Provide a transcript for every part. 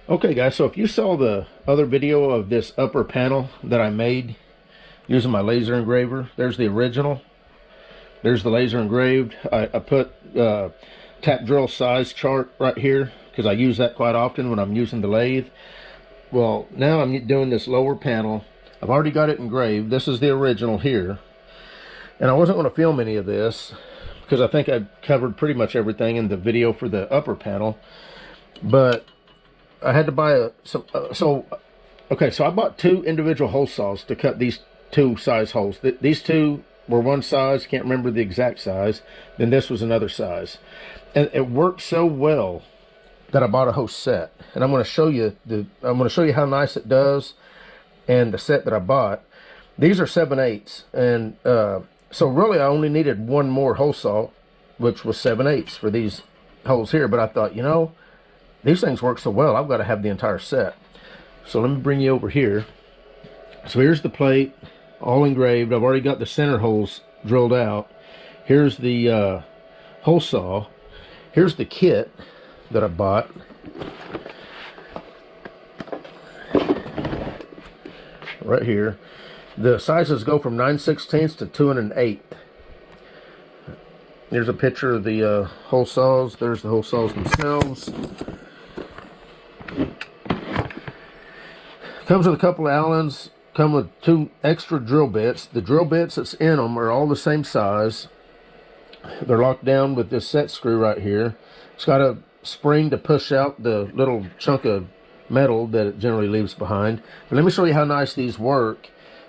Okay guys, so if you saw the other video of this upper panel that I made using my laser engraver, there's the original. There's the laser engraved. I put tap drill size chart right here because I use that quite often when I'm using the lathe. Well, now I'm doing this lower panel. I've already got it engraved. This is the original here. And I wasn't going to film any of this because I think I covered pretty much everything in the video for the upper panel. But I had to buy so I bought two individual hole saws to cut these two size holes. These two were one size, can't remember the exact size. Then this was another size. And it worked so well that I bought a whole set. And I'm going to show you how nice it does and the set that I bought. These are 7/8, and so really I only needed one more hole saw, which was 7/8 for these holes here. But I thought, you know, these things work so well, I've got to have the entire set. So let me bring you over here. So here's the plate, all engraved. I've already got the center holes drilled out. Here's the hole saw. Here's the kit that I bought. Right here. The sizes go from 9/16 to 2 1/8. Here's a picture of the hole saws. There's the hole saws themselves. Comes with a couple of Allens. Come with two extra drill bits. The drill bits that's in them are all the same size. They're locked down with this set screw right here. It's got a spring to push out the little chunk of metal that it generally leaves behind. But let me show you how nice these work.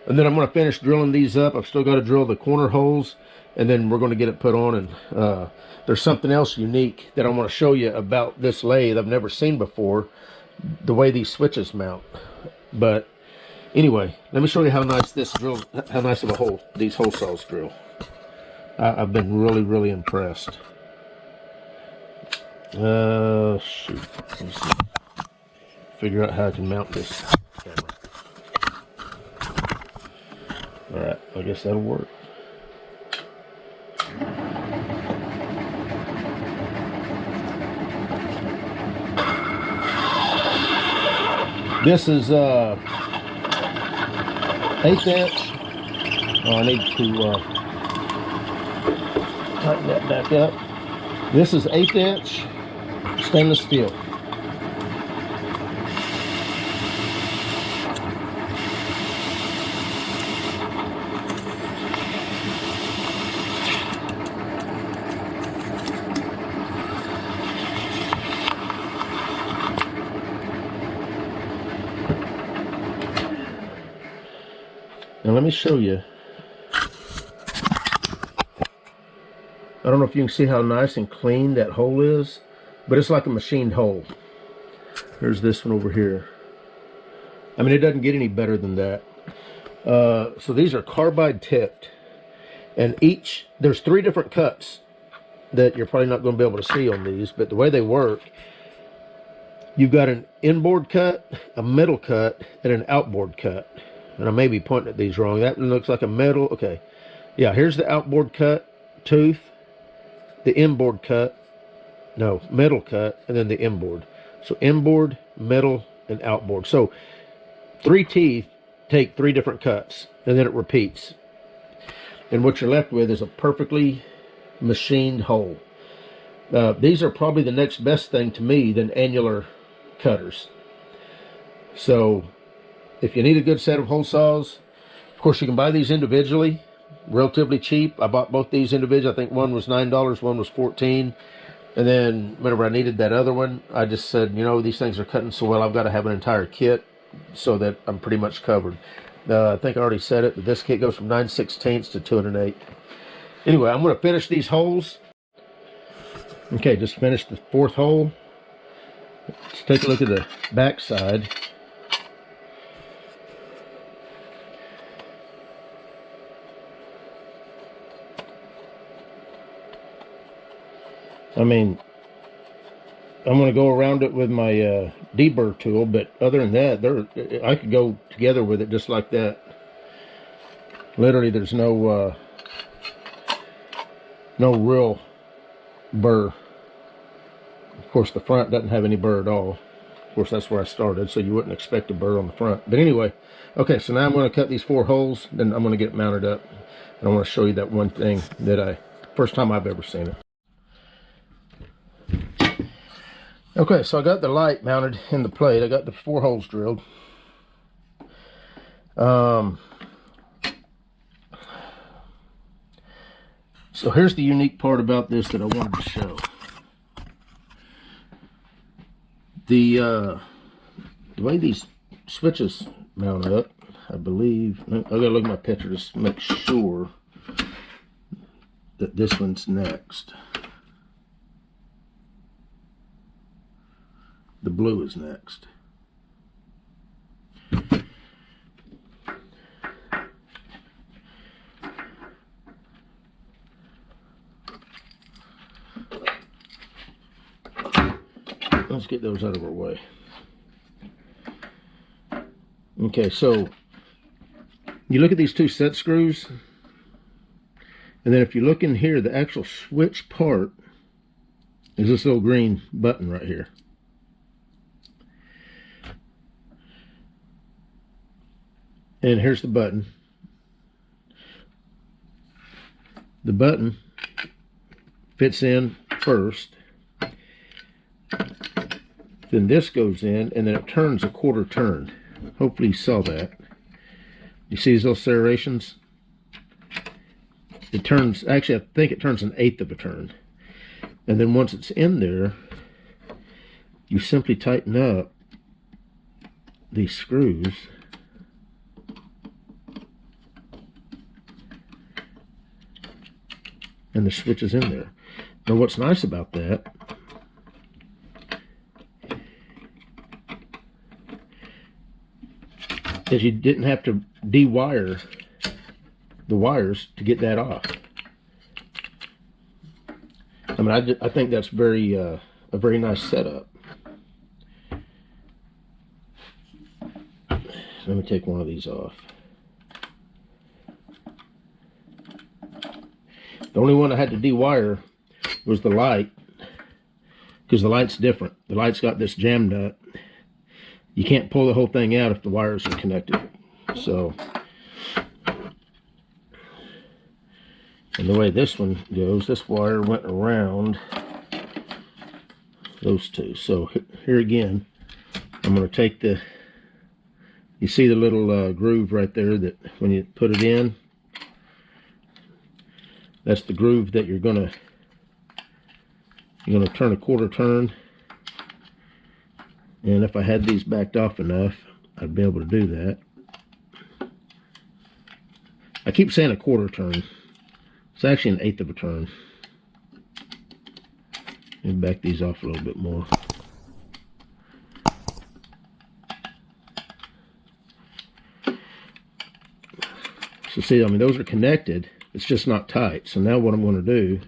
And then I'm going to finish drilling these up. I've still got to drill the corner holes, and then we're going to get it put on. And there's something else unique that I want to show you about this lathe I've never seen before, the way these switches mount. But anyway, let me show you how nice how nice of a hole these hole saws drill. I've been really impressed. Shoot. Let's see. Figure out how I can mount this camera. Alright, I guess that'll work. This is 1/8 inch. Oh, I need to tighten that back up. This is 1/8 inch stainless steel. Now let me show you. I don't know if you can see how nice and clean that hole is, but it's like a machined hole. There's this one over here. I mean, it doesn't get any better than that. So these are carbide tipped, and there's 3 different cuts that you're probably not going to be able to see on these, but the way they work, you've got an inboard cut, a middle cut, and an outboard cut. And I may be pointing at these wrong. That one looks like a metal. Okay. Yeah, here's the outboard cut tooth, the inboard cut, no, middle cut, and then the inboard. So inboard, middle, and outboard. So 3 teeth take 3 different cuts, and then it repeats. And what you're left with is a perfectly machined hole. These are probably the next best thing to me than annular cutters. So if you need a good set of hole saws, of course you can buy these individually, relatively cheap. I bought both these individually. I think one was $9, one was $14. And then whenever I needed that other one, I just said, you know, these things are cutting so well, I've got to have an entire kit so that I'm pretty much covered. I think I already said it, but this kit goes from 9/16 to 2 1/8. Anyway, I'm going to finish these holes. Okay, just finished the 4th hole. Let's take a look at the back side. I mean, I'm going to go around it with my deburr tool, but other than that, I could go together with it just like that. Literally, there's no real burr. Of course, the front doesn't have any burr at all. course, that's where I started, so you wouldn't expect a burr on the front. But anyway, okay, so now I'm going to cut these 4 holes, then I'm going to get it mounted up. And I want to show you that one thing that first time I've ever seen it. Okay, so I got the light mounted in the plate. I got the 4 holes drilled. So here's the unique part about this that I wanted to show. The way these switches mount up, I believe, I gotta look at my picture just to make sure that this one's next. The blue is next. Let's get those out of our way. Okay, so you look at these 2 set screws, and then if you look in here, the actual switch part is this little green button right here. And here's the button. The button fits in first. Then this goes in, and then it turns a 1/4 turn. Hopefully you saw that. You see those serrations? It turns, actually I think it turns 1/8 of a turn. And then once it's in there, you simply tighten up these screws. And the switch is in there. Now what's nice about that is you didn't have to de-wire the wires to get that off. I mean, I think that's a very nice setup. Let me take one of these off. The only one I had to de-wire was the light, because the light's different. The light's got this jam nut. You can't pull the whole thing out if the wires are connected. So, and the way this one goes, this wire went around those 2. So here again, I'm going to take you see the little groove right there that when you put it in, that's the groove that you're going to turn a 1/4 turn. And if I had these backed off enough, I'd be able to do that. I keep saying a 1/4 turn. It's actually 1/8 of a turn. Let me back these off a little bit more. So see, I mean, those are connected. It's just not tight. So now what I'm going to do,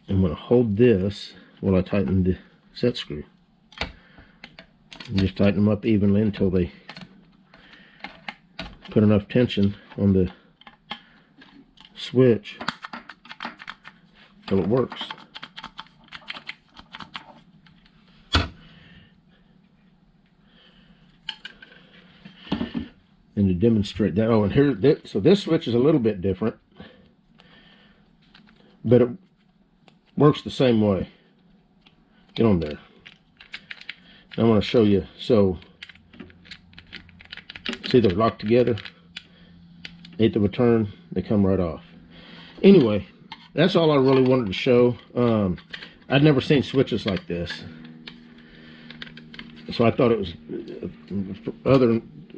I'm going to hold this while I tighten the set screw. And just tighten them up evenly until they put enough tension on the switch till it works. And to demonstrate that, oh, and here, so this switch is a little bit different, but it works the same way. Get on there. I want to show you. So, see, they're locked together. 1/8 of a turn, they come right off. Anyway, that's all I really wanted to show. I'd never seen switches like this, so I thought it was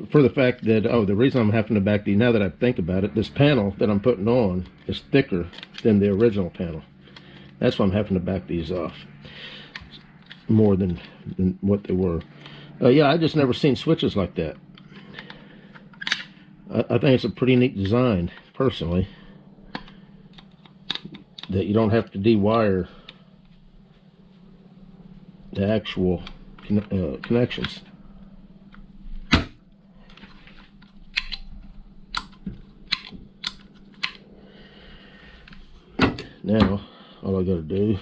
for the fact that, oh, the reason I'm having to back these, now that I think about it, this panel that I'm putting on is thicker than the original panel. That's why I'm having to back these off more than what they were. Yeah, I just never seen switches like that. I think it's a pretty neat design, personally, that you don't have to de-wire the actual connections. Now, all I gotta do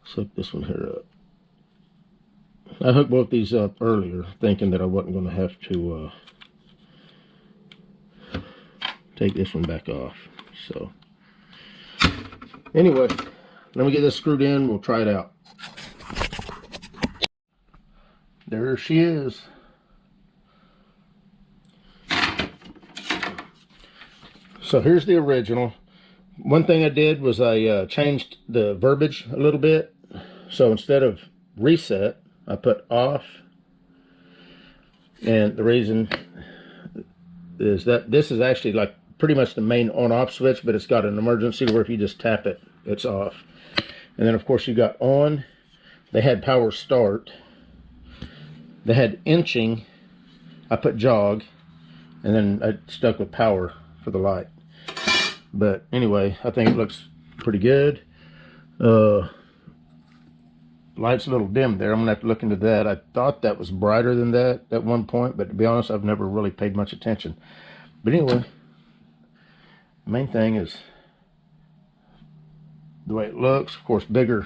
is hook this one here up. I hooked both these up earlier thinking that I wasn't going to have to take this one back off. So anyway, let me get this screwed in. We'll try it out. There she is. So here's the original. One thing I did was I changed the verbiage a little bit. So instead of reset, I put off. And the reason is that this is actually like pretty much the main on-off switch, but it's got an emergency where if you just tap it, it's off. And then of course you got on. They had power start. They had inching. I put jog, and then I stuck with power for the light. But anyway, I think it looks pretty good. Light's a little dim there. I'm gonna have to look into that. I thought that was brighter than that at one point, but to be honest, I've never really paid much attention. But anyway, the main thing is the way it looks. Of course, bigger.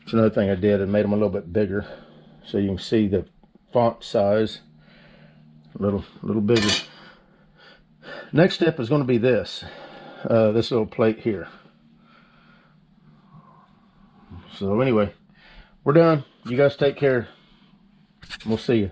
It's another thing I did. I made them a little bit bigger, so you can see the font size a little bigger. Next step is going to be this little plate here. So anyway, we're done. You guys take care. We'll see you.